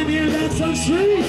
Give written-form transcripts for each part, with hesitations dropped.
time here, that's on street.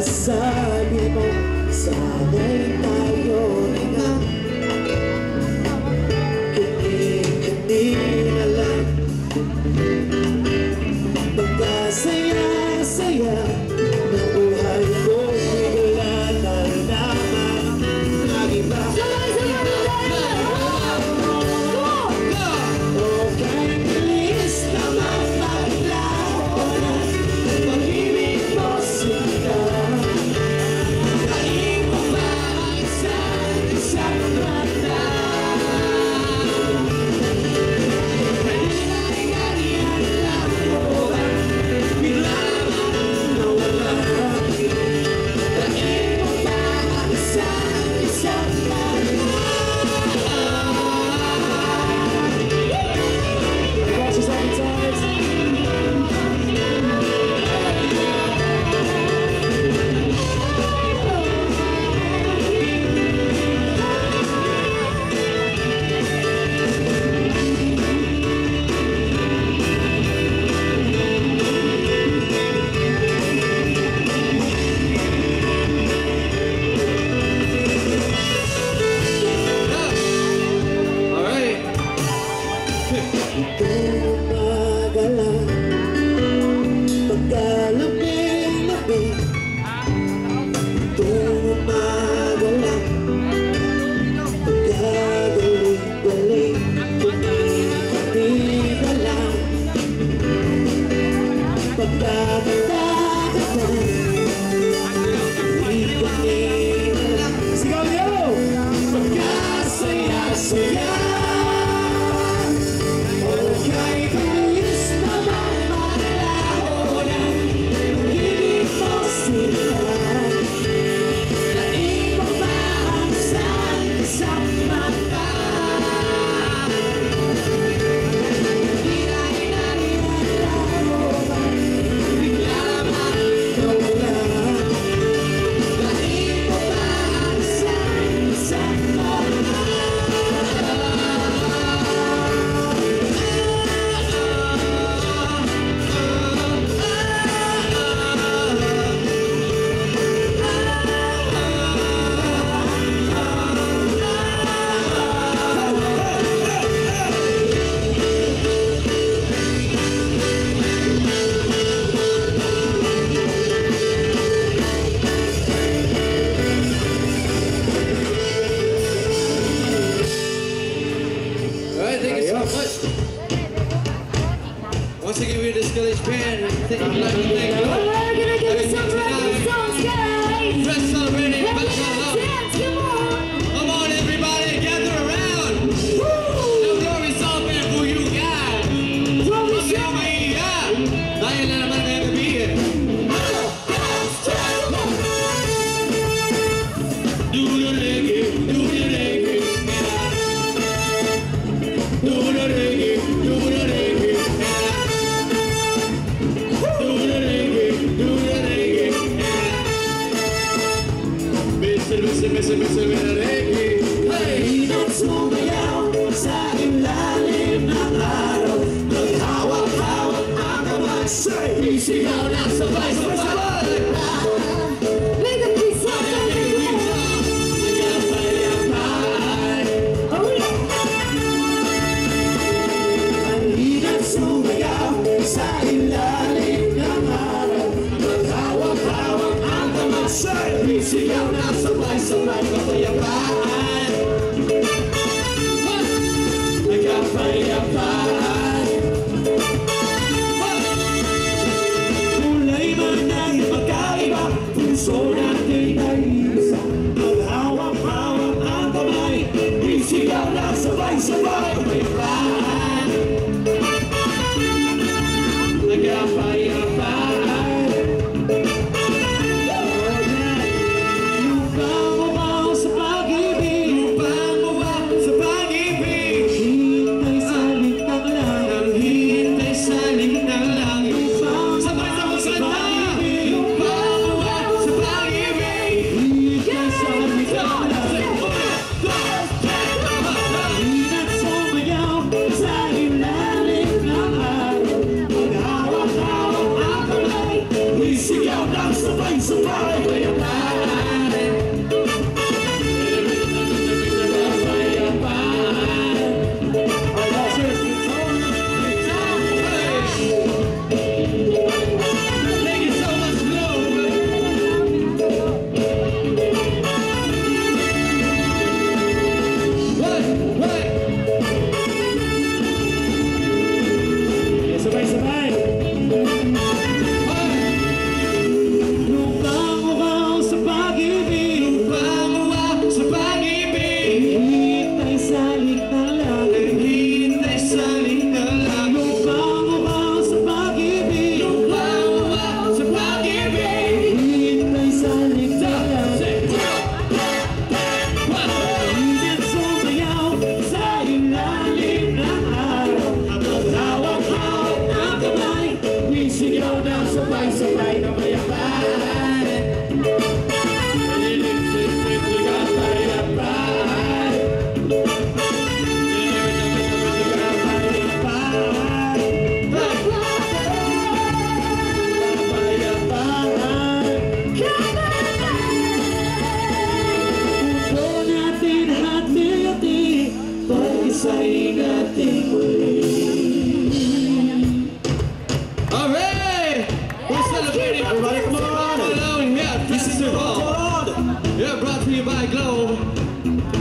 Sabi mo, sana'y tayo na kini-kini na lang. Pagkasaya-saya ng buhay ko, wala na naman nag-iba. Okay, please naman maglaho na pag-ibig mo sila. Once again, we're the Skullish Band. Thank you, like to thank you. We're gonna give you some rockin' songs, guys. Let's celebrate it. Let's dance, come on. Come on, everybody, gather around. The Glory Soul Band for you guys. Glory Come Soul. over here. Dahil na naman kayo gabi eh. Do the reggae, do the reggae. do the reggae, do the reggae. Do the reggae, do the reggae. Mr. Reggae. Hey! Inat sumayaw sa ilalim ng araw. Naghawak-hawak ang kamay. Isigaw na sabay-sabay. Make the peace up. Oh yeah. Ang inat sumayaw sa ilalim ng araw. Naghawak-hawak ang kamay. Isigaw na sabay-sabay kapayapaan. Nagkapayapaan. Kulay man ang magkaiba, puso natin ay isa. Maghawak-hawak ang kamay, isigaw na sabay-sabay kapayapaan. Nagkapayapaan. Lupang umaw sa pag-ibig, Lupang uwa sa pag-ibig. hintay sa lintang lang. Nang hintay sa lintang langit. Sabay-sabay sa pag-ibig. Lupang uwa sa pag-ibig. Hintay sa lintang lang. Inat sumayaw sa ilalim ng araw. Maghawak-hawak ang kamay, isigaw ng sabay-sabay kapayapaan. Kapayapaan. Make it so much love. What? Sabay-sabay. Lupang umaw sa pag-ibig, Lupang uwa sa pag-ibig. hintay sa lintang lang. Nang hintay sa lintang langit. Lupang umaw sa pag-ibig, Lupang uwa sa pag-ibig. hintay sa lintang lang. Init sumayaw sa ilalim ng araw. Maghawak-hawak ang kamay, isigaw ng sabay-sabay kapayapaan. Kapayapaan. Puso natin hati-hati, pag-isahin natin muli. Alright! We're celebrating. Everybody, come on. Alone here. This is your hall. Yeah, brought to you by Globe.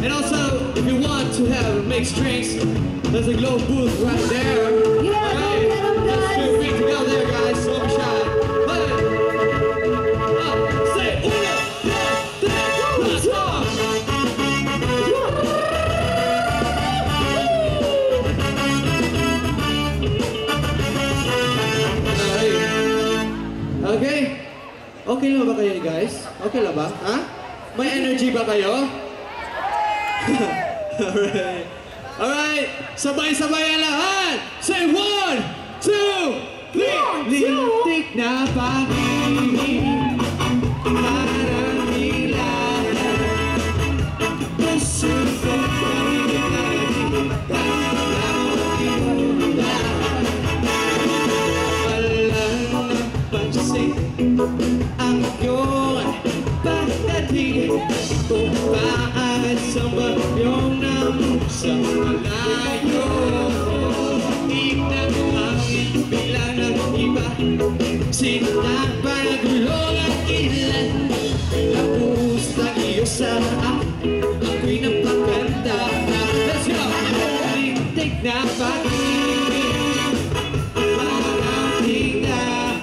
And also, if you want to have mixed drinks, there's a Globe booth right there. Yeah, Alright, go get 'em, let's guys. feel free to go there, guys. Don't be shy. Hey. Say, una, dos, tres, let's go. Okay? Okay lang ba kayo, guys? Okay lang ba? Ha? May energy ba kayo? Alright. Alright. Sabay-sabay ang lahat. Say 1, 2, 3. Lintik na pag-ibig. Parang nilalang. Puso ko ay walang napansin ang iyong pagdating. Kung paasa ba yung namusa malayo. Ignangangin bilang ng iba. Sinapagulong ang ilan. Lapus na iyo sa akin. Ako'y napaganda. Let's go! Lintik na pag-ibig. Parang tindahan.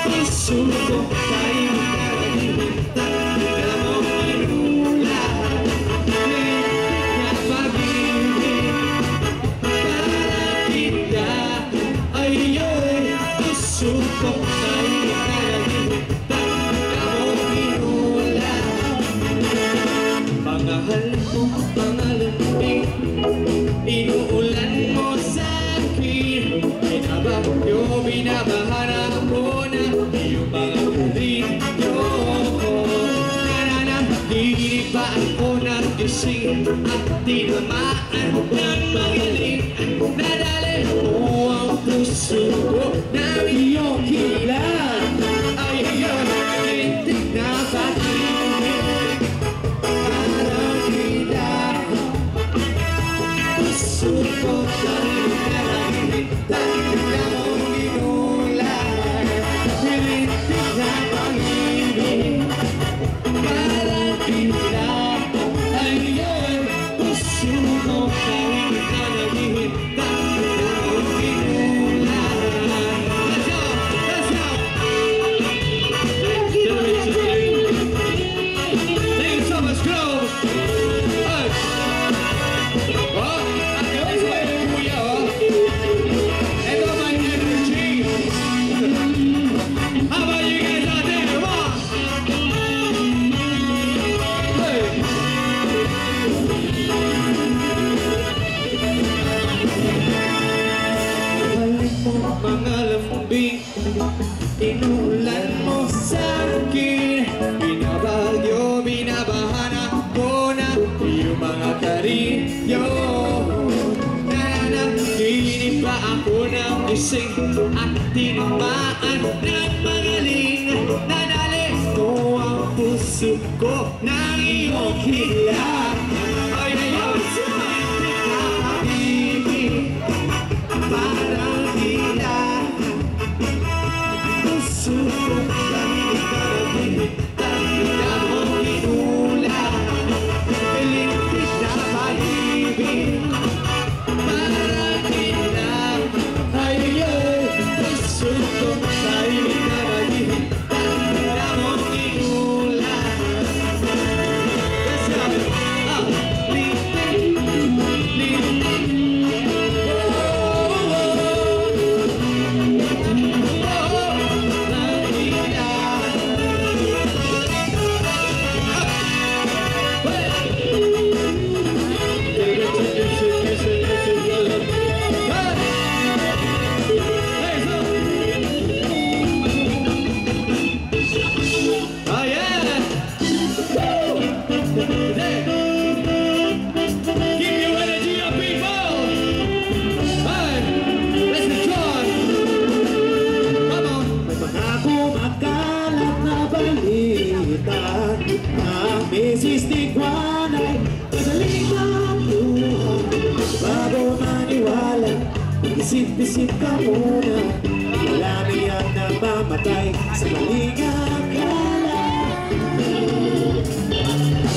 Puso ko tayo nalilimutan. Alam mo inulan. Lintik na pag-ibig. Parang tindahan. Ayun, puso ko tayo nalilimutan. Alam mo inulan. Pangahal ko, pangalambing. gising at tinamaan ng magaling. Nadali mo ang puso ko na iyong kilan. Ay iyong lintik na pag-ibig. Parang kita puso ko dahil nalahilig. Dahil na mong ginulan. Lintik na pag-ibig. Parang kita ay iyong puso ko dahil nalahilig. Dahil na mong ginulan. Let's go! Let's go! Thank you so much, Grove! Hey! Oh, ang galing sa kayo, kuya, oh! Ito my energy! How about you guys out there? Come on! Hey! Balik mo mga lambing, inulan mo sa'kin. Binabagyo, binabahan ako na iyong mga karilyo. Nananaginip pa ako ng gising at tinamaan ng magaling. Nadali mo ang puso ko ng iyong kilat. Ay, ayun, nakakabibig. Parang kilat. Puso ko dahil nakabibig. Dahil na mong inulan. Lintik na pag-ibig. Parang kilat. Ay, ayun, puso ko dahil nakabibig. Dahil na mong inulan. Let's go! Lintik. Lintik. Sistigwanay, madaling mabuhay. Bago maniwala, isip-isip ka muna. Marami ang namamatay sa maling akala.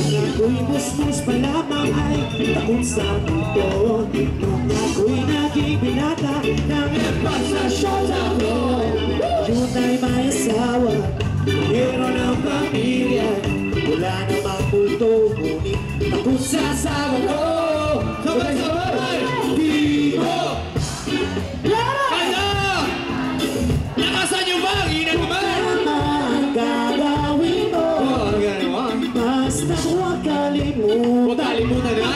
Nung ako'y musmus pa lamang ay takot sa mundo. Nung ako'y naging binata ng empasasyon ako. Yun ay may asawa, meron ng pamilya. Wala namang multo, ngunit takot sa asawa ko. Sabay-sabay! Di mo! Kaya! Lakasan niyo ba? Inan ba? Ang gagawin mo. Oh, ang ganawa. Basta huwag kalimutan. Huwag kalimutan na.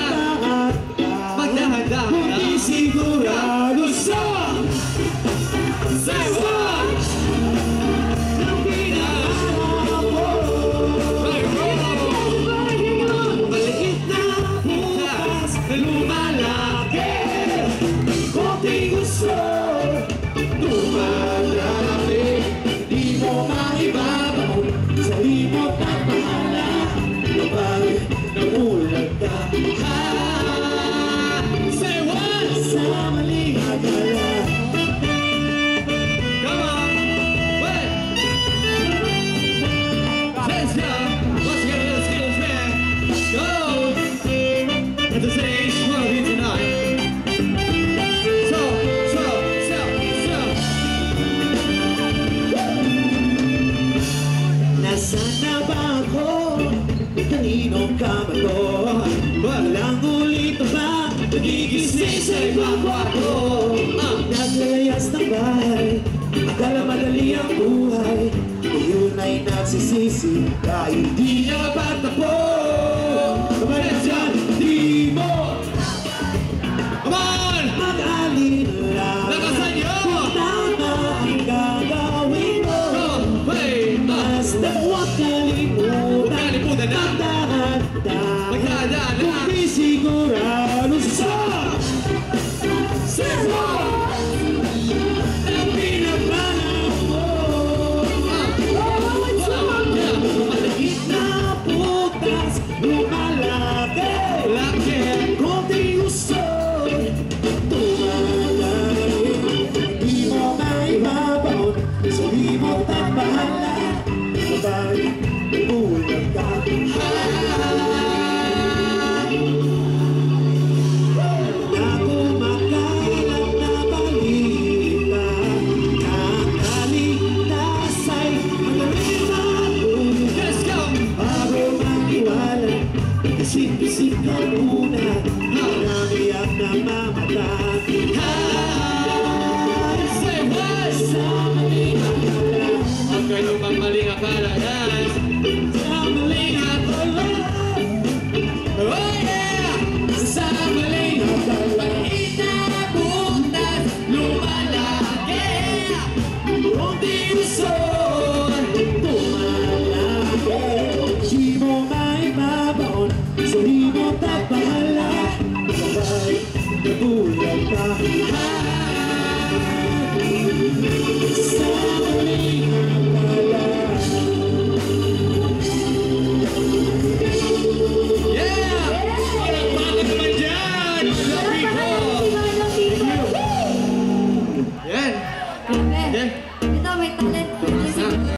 Magdahan-dahan. Hindi sigurado sa what? Lumalaki, konting gusto. Lumalaki, di mo maibabaw sa limot at mahala. Kapag namulag ka, say what? Sa maling akala. Come on, wait. Let's go. Let's get those skills, man. Go. At the stage, one of you tonight. So. Nasaan na ba ako? Kaninong kamato? Walang ulito ba? Nagigising sa ibang kwarto. Naglayas ng bahay, akala madali ang buhay. Ngayon ay nagsisisi dahil di niya patapos. Kabayan dyan, di mo. Come on! Mag-alila. Lakasan niyo! Tama ang gagawin mo. Basta huwag kalimutan. Huwag kalimutan na. Magdadaan. Salimot at bahala, sabay nabulag ka.